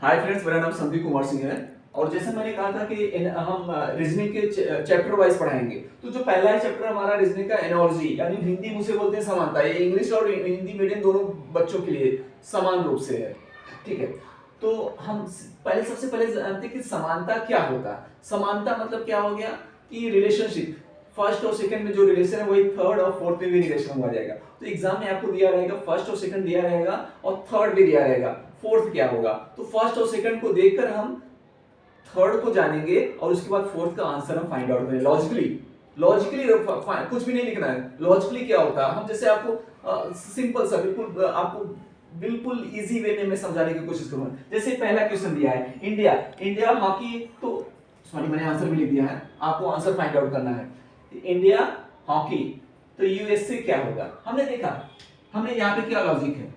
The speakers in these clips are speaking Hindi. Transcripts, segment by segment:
हाय फ्रेंड्स, मेरा नाम संदीप कुमार सिंह है। और जैसे मैंने कहा था कि हम रीजनिंग के चैप्टर वाइज पढ़ाएंगे। तो जो पहला चैप्टर हमारा रीजनिंग का एनोलॉजी, यानी हिंदी मुझे बोलते हैं समानता, ये इंग्लिश और हिंदी मीडियम दोनों बच्चों के लिए समान रूप से है। ठीक है, तो हम पहले सबसे पहले जानते हैं कि समानता क्या होता है। समानता मतलब क्या हो गया कि रिलेशनशिप, फर्स्ट और सेकंड में जो रिलेशन है वही थर्ड और फोर्थ में भी रिलेशन हुआ जाएगा। तो एग्जाम में आपको दिया रहेगा फर्स्ट और सेकंड दिया रहेगा और थर्ड भी दिया रहेगा, फोर्थ क्या होगा। तो फर्स्ट और सेकंड को देखकर हम थर्ड को जानेंगे और उसके बाद फोर्थ का आंसर हम फाइंड आउट करेंगे लॉजिकली। लॉजिकली कुछ भी नहीं लिखना है, लॉजिकली क्या होता है। हम जैसे आपको सिंपल सा बिल्कुल आपको बिल्कुल इजी वे में मैं समझाने की कोशिश करूंगा। जैसे पहला क्वेश्चन दिया है इंडिया, इंडिया हॉकी, तो सॉरी मैंने आंसर भी लिख दिया है, आपको आंसर फाइंड आउट करना है। इंडिया हॉकी, तो यूएसए क्या होगा। हमने देखा, हमने यहाँ पे क्या लॉजिक है,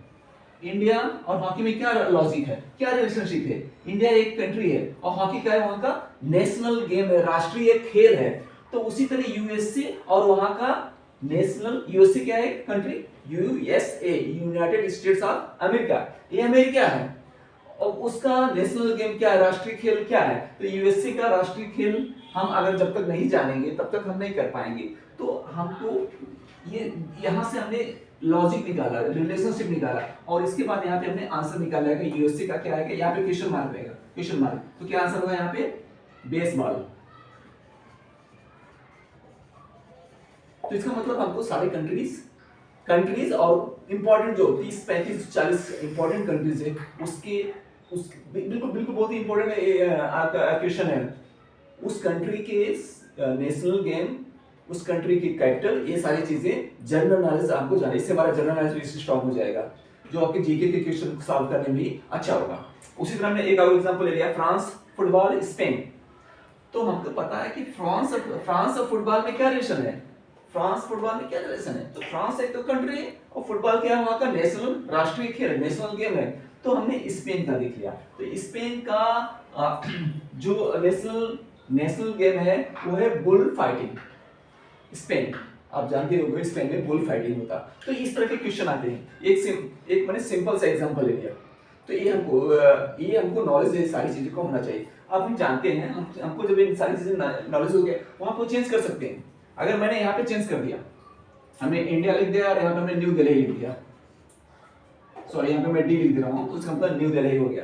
इंडिया और हॉकी में क्या लॉजिक है, क्या रिलेशनशिप है। इंडिया एक कंट्री है और हॉकी क्या है, वहां का नेशनल गेम है, राष्ट्रीय खेल है। तो उसी तरह यूएसए और वहां का नेशनल, यूएसए क्या है country, USA United states of America, ये अमेरिका है। और उसका नेशनल गेम क्या है, राष्ट्रीय खेल क्या है। तो यूएसए का राष्ट्रीय खेल हम अगर जब तक नहीं जानेंगे तब तक हम नहीं कर पाएंगे। तो हमको ये यहाँ से हमने लॉजिक निकाला, रिलेशनशिप निकाला और इसके बाद यहाँ पे हमने आंसर निकाला है कि यूएसए का क्या है कि यहाँ पे क्वेश्चन मार्क रहेगा, क्वेश्चन मार्क। तो क्या आंसर होगा यहाँ पे, बेसबॉल। तो इसका मतलब हमको सारे कंट्रीज और इंपॉर्टेंट जो 30 35 40 इंपॉर्टेंट कंट्रीज है उसके उस बिल्कुल बिल्कुल बहुत ही इंपॉर्टेंट क्वेश्चन है। उस कंट्री के नेशनल गेम, उस कंट्री की कैपिटल, ये सारी चीजें जनरल नॉलेज आपको जाने, इससे हमारा जनरल नॉलेज भी स्ट्रांग हो जाएगा, जो आपके जीके के क्वेश्चन सॉल्व करने में भी अच्छा होगा। उसी तरह हमने एक और एग्जांपल ले लिया, फ्रांस फुटबॉल स्पेन। तो हमको पता है कि फ्रांस और फुटबॉल में क्या रिलेशन है, फ्रांस फुटबॉल में क्या रिलेशन है। तो फ्रांस एक तो कंट्री है और फुटबॉल क्या है, वहां का नेशनल राष्ट्रीय खेल है, नेशनल गेम है। तो हमने स्पेन का देख लिया। तो स्पेन का जो नेशनल गेम है वो है बुल फाइटिंग। स्पेन, आप जानते होंगे स्पेन में बुल फाइटिंग होता। तो इस तरह के क्वेश्चन आते हैं। एक मैंने सिंपल सा एग्जांपल ले लिया। तो ये हमको नॉलेज है, सारी चीजों को होना चाहिए। अब हम जानते हैं, हमको जब इन सारी चीजें नॉलेज हो गया, वहां पर चेंज कर सकते हैं। अगर मैंने यहाँ पे चेंज कर दिया, हमने इंडिया लिख दिया और यहाँ पे हमने न्यू दिल्ली लिख दिया, सॉरी यहाँ पे मैं डी लिख दे रहा हूँ, तो उसका मतलब न्यू दिल्ली हो गया।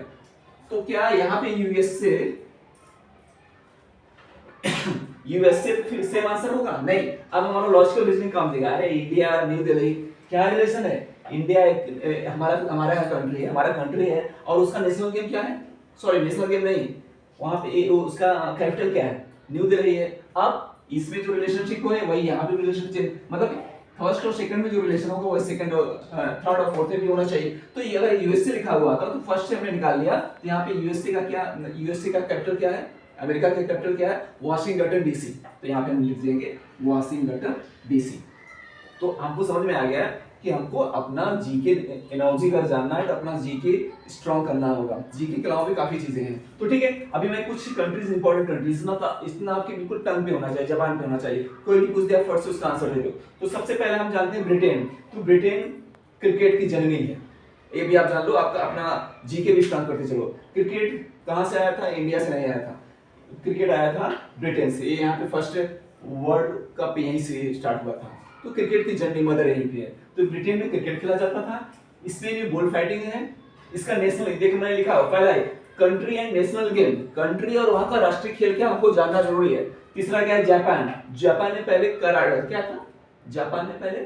तो क्या यहाँ पे यूएसए फिर सेम आंसर होगा? नहीं। अब हमारा लॉजिकल रीजनिंग काम देगा। अरे इंडिया और न्यू दिल्ली क्या रिलेशन है, इंडिया एक हमारा कंट्री है और उसका नेशनल गेम क्या है, सॉरी नेशनल गेम नहीं, वहां पे उसका कैपिटल क्या है, न्यू दिल्ली है। अब इसमें जो रिलेशनशिप हो है वही यहाँ पे रिलेशनशिप, मतलब फर्स्ट और सेकंड में जो रिलेशन होगा वही सेकंड और थर्ड और फोर्थ में भी होना चाहिए। तो ये अगर यूएसए लिखा हुआ था तो फर्स्ट से हमने निकाल लिया। तो यहाँ पे यूएसए का कैपिटल क्या है, अमेरिका का कैपिटल क्या है, वाशिंगटन डीसी। तो यहाँ पे हम लिख देंगे वाशिंगटन डीसी। तो हमको समझ में आ गया कि हमको अपना जीके एनर्जी अगर जानना है तो अपना जीके स्ट्रॉन्ग करना होगा। जीके के अलावा भी काफी चीजें हैं। तो ठीक है, अभी मैं कुछ कंट्रीज, इंपॉर्टेंट कंट्रीज ना, इतना आपके बिल्कुल टंग पे होना चाहिए, जबान पे होना चाहिए। कोई भी पूछ दिया फर्स्ट से उसका आंसर दे दो। तो सबसे पहले हम जानते हैं ब्रिटेन। तो ब्रिटेन क्रिकेट की जननी है, ये भी आप जान लो, आपका अपना जीके भी स्ट्रॉन्ग करते चलो। क्रिकेट कहाँ से आया था, इंडिया से नहीं आया था, क्रिकेट आया था ब्रिटेन से। ये यहाँ पे फर्स्ट वर्ल्ड कप यहीं से स्टार्ट हुआ था। तो क्रिकेट की जननी मदर यहीं पे है। तो ब्रिटेन में क्रिकेट खेला जाता था। स्पेन में बुल फाइटिंग है। इसका नेशनल, देखो मैंने लिखा हुआ पहला है country and national game, country और वहां का राष्ट्रीय खेल क्या हमको जानना जरूरी है। तीसरा क्या है, जापान। जापान में पहले कराटे क्या था, जापान में पहले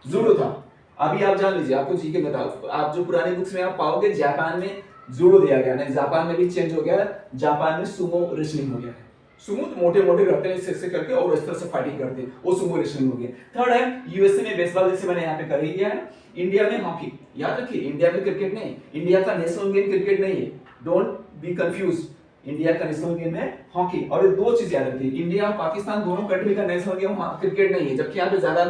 जूडो था। अभी आप जान लीजिए, आपको जीके बताओ, आप जो पुरानी बुक्स में आप पाओगे जापान में जूडो दिया गया, नहीं जापान में भी चेंज हो गया, जापान में सुमो रेसलिंग हो गया है। सुमो मोटे मोटे रहते हैं ऐसे करके और इस तरह से फाइटिंग करते हैं, वो सुमो रेसलिंग हो गया। थर्ड है यूएसए में बेसबॉल, जैसे मैंने यहाँ पे कर ही दिया है। इंडिया में हॉकी, याद रखिए इंडिया में क्रिकेट नहीं, इंडिया का नेशनल गेम क्रिकेट नहीं है, डोंट बी कंफ्यूज। इंडिया का नेशनल गेम है हॉकी। और ये दो चीज याद रखिए, इंडिया और पाकिस्तान दोनों कंट्री का नेशनल गेम क्रिकेट नहीं है, जबकि यहाँ पे ज्यादा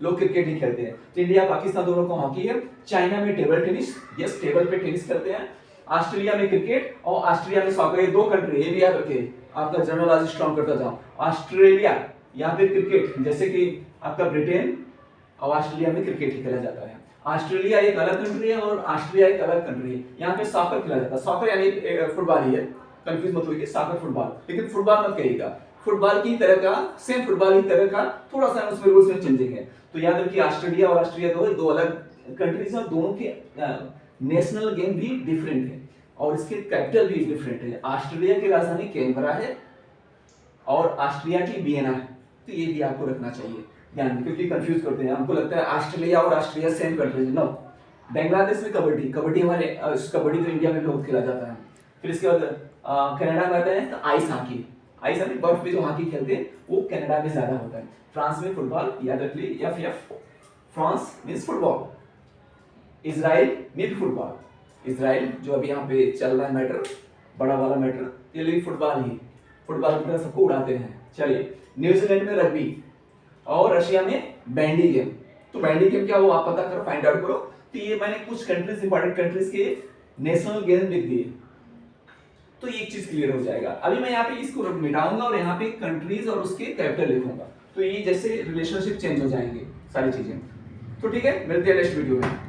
लोग क्रिकेट ही खेलते हैं। तो इंडिया पाकिस्तान दोनों को हॉकी है। चाइना में टेबल टेनिस, यस टेबल पे टेनिस खेलते हैं। ऑस्ट्रेलिया में क्रिकेट और ऑस्ट्रेलिया में सॉकर, ये दो कंट्री, ये भी याद रखिए, आपका जनरल नॉलेज स्ट्रॉन्ग करता जाओ। ऑस्ट्रेलिया यहाँ पे क्रिकेट, जैसे कि आपका ब्रिटेन और ऑस्ट्रेलिया में क्रिकेट ही खेला जाता है। ऑस्ट्रेलिया एक अलग कंट्री है और ऑस्ट्रिया एक अलग कंट्री है। यहाँ पे सॉकर खेला जाता है, सॉकर यानी फुटबॉल ही है, कंफ्यूज मत होइए, सॉकर फुटबॉल, लेकिन फुटबॉल मत कहिएगा, फुटबॉल की तरह का, सेम फुटबॉल की तरह का, थोड़ा सा उसमें रूल्स में चेंजिंग है। तो याद रखिए ऑस्ट्रेलिया और ऑस्ट्रिया दो अलग कंट्रीज हैं, दोनों के नेशनल गेम भी डिफरेंट है और इसके कैपिटल भी डिफरेंट है। ऑस्ट्रेलिया की राजधानी कैनबरा है और ऑस्ट्रिया की वियना है। तो ये भी आपको रखना चाहिए ध्यान में, क्योंकि कंफ्यूज करते हैं, हमको लगता है ऑस्ट्रेलिया और ऑस्ट्रिया सेम कंट्रीज है। नो, बांग्लादेश में कबड्डी हमारे कबड्डी तो इंडिया में बहुत खेला जाता है। फिर इसके बाद कनाडा में आता है तो आइस हॉकी, आइस हॉकी बर्फ पे जो हॉकी खेलते हैं वो कनाडा में ज्यादा होता है। फ्रांस में फुटबॉल, याद रख लीजिए F, France means football. Israel में भी फुटबॉल, इजराइल जो अभी यहाँ पे चल रहा है मैटर, बड़ा वाला मैटर, ये भी फुटबॉल ही, फुटबॉल की तरह सबको उड़ाते हैं। चलिए, न्यूजीलैंड में रग्बी और रशिया में बैंडी गेम। तो बैंडी गेम क्या वो आप पता करो, फाइंड आउट करो। तो ये मैंने कुछ कंट्रीज, इंपॉर्टेंट कंट्रीज के नेशनल गेम लिख दिए, तो ये एक चीज क्लियर हो जाएगा। अभी मैं यहाँ पे इसको मिटाऊंगा और यहाँ पे कंट्रीज और उसके कैपिटल लिखूंगा, तो ये जैसे रिलेशनशिप चेंज हो जाएंगे सारी चीजें। तो ठीक है, मिलते हैं नेक्स्ट वीडियो में।